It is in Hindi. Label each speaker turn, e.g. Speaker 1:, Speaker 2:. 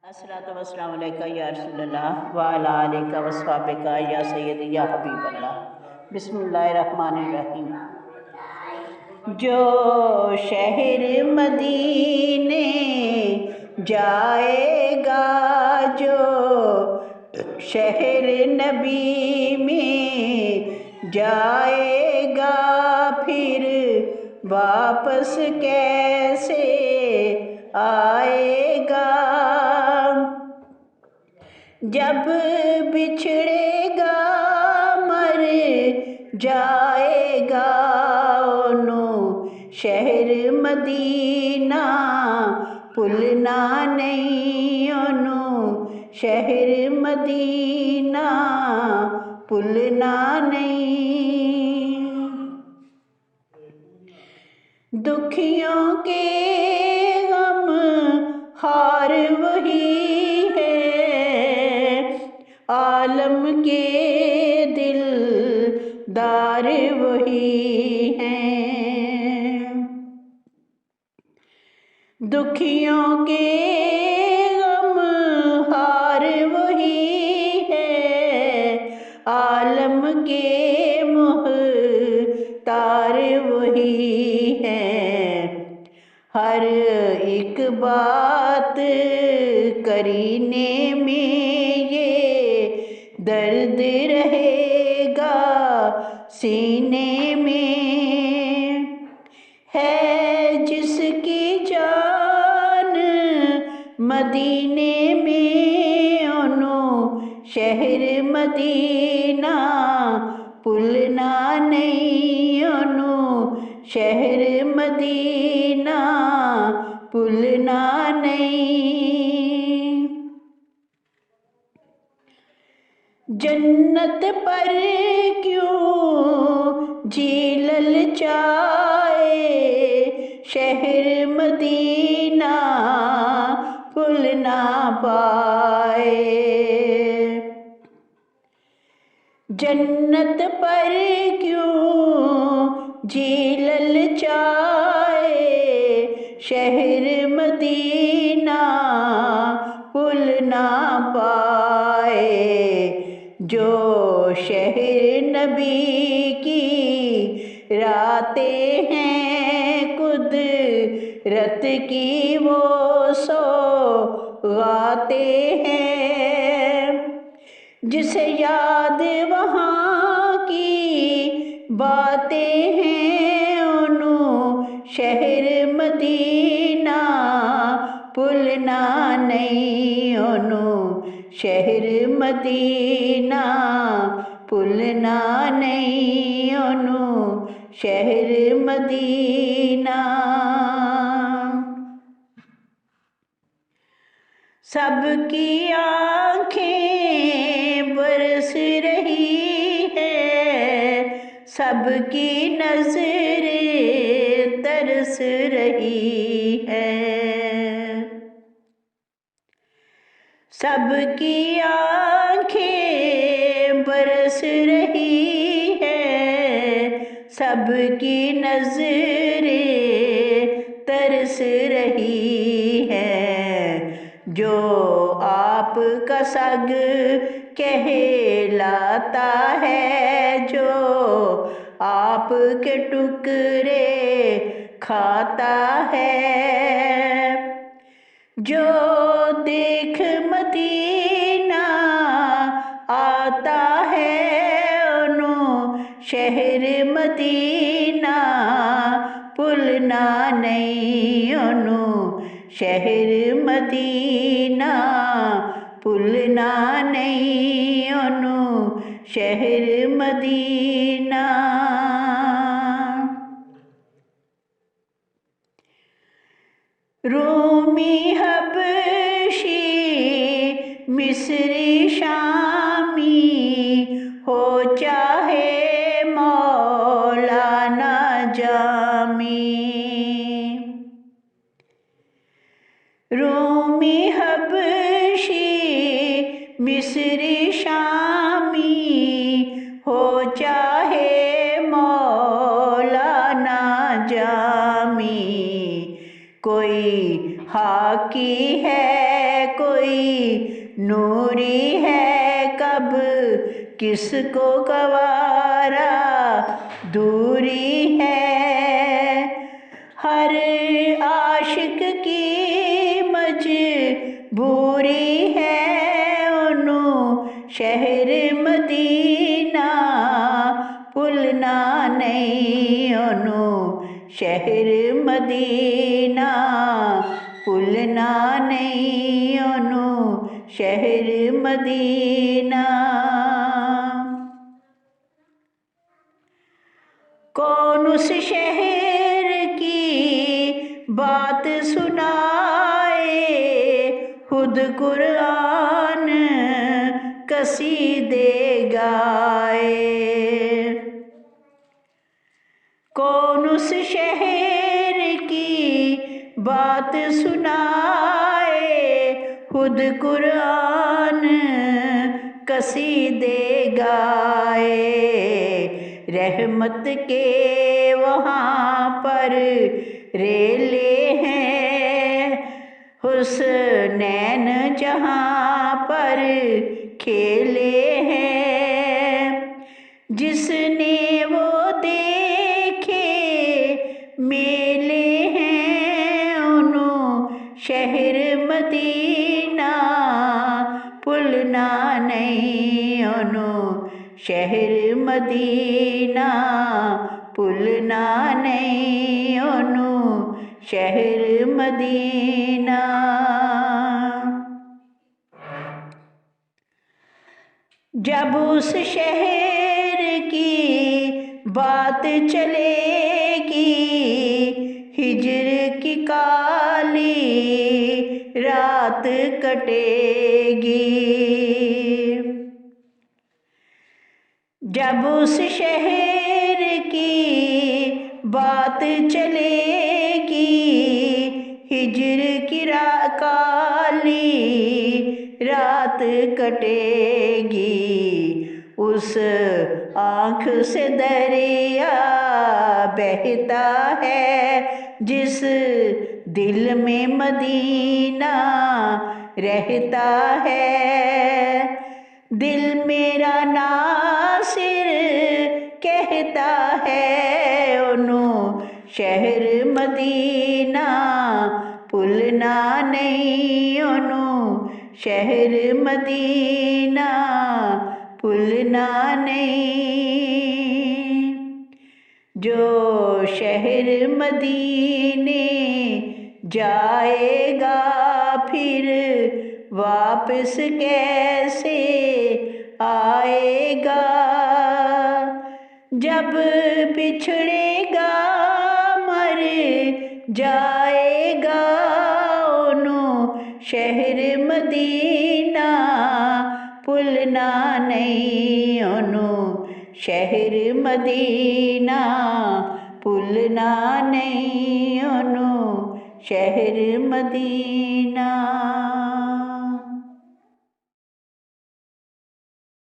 Speaker 1: अस्सलातु वस्सलामु अलैका या रसूल अल्लाह व अला आलिका व अस्हाबिका या सय्यदी या हबीब अल्लाह। बिस्मिल्लाहिर्रहमानिर्रहीम। जो शहर मदीने जाएगा, जो शहर नबी में जाएगा, फिर वापस कैसे आएगा। जब बिछड़ेगा मर जाएगा, ओनो शहर मदीना भुलना नहीं, ओनो शहर मदीना भुलना नहीं। दुखियों के गम हार वही है, आलम के दिलदार वही हैं। दुखियों के गम हार वही है, आलम के मुख्तार वही है। हर एक बात करीने में ये दर्द रहेगा सीने में। है जिसकी जान मदीने में, ओनो शहर मदीना भुलना नहीं, ओनो शहर मदीना भुलना नहीं। जन्नत पर क्यों जी ललचाए, शहर मदीना भुल ना पाए। जन्नत पर क्यों जी ललचाए, शहर मदीना भुल ना पाए। जो शहर नबी की रातें हैं, कुदरत की वो सौगाते हैं। जिसे याद वहाँ की बातें हैं, ओनो शहर मदीना भुलना नहीं, ओनो शहर मदीना भुलना नहीं, ओनो शहर मदीना। सबकी आँखें बरस रही है, सबकी नजरें तरस रही है। सबकी आँखें बरस रही है, सबकी नजरें तरस रही है। जो आपका सग कहलाता है, जो आपके टुकड़े खाता है। जो देख मदीना आता है, ओनो शहर मदीना भुलना नहीं, ओनो शहर मदीना भुलना नहीं, ओनो शहर मदीना। रूमी हबशी मिस्री शामी हो चाहे मौलाना जामी। रूमी हबशी मिस्री शामी हो चाहे मौलाना जामी। कोई हाकी है, कोई कोई नूरी है, कब किस को गवारा दूरी है। हर आशिक की मजबूरी है, ओनू शहर मदीना भुलना नहीं, ओनू शहर मदीना भुलना नहीं, ओनू शहर मदीना। कौन उस शहर की बात सुनाए, खुद कुरान कसीदे गाए। कौन उस शहर की बात सुनाए, खुद कुरान कसीदे गाए। रहमत के वहाँ पर रेले हैं, हुस्नैन जहाँ पर खेले हैं। जिसने वो देखे मेले हैं, ओनू शहर मदीना भुलना नहीं, ओनू शहर मदीना भुलना नहीं, ओनू शहर मदीना। जब उस शहर की बात चलेगी, हिजर की काली रात कटेगी। जब उस शहर की बात चलेगी, हिजर की काली रात कटेगी। उस आँख से दरिया बहता है, जिस दिल में मदीना रहता है। दिल मेरा नासिर कहता है, ओनू शहर मदीना भुलना नहीं, ओनू शहर मदीना भुलना नहीं। जो शहर मदीने जाएगा, फिर वापस कैसे आएगा। जब बिछड़ेगा मर जाएगा, ओनू शहर मदीना भुलना नहीं, ओनू शहर मदीना भुलना नहीं, ओनू शहर मदीना।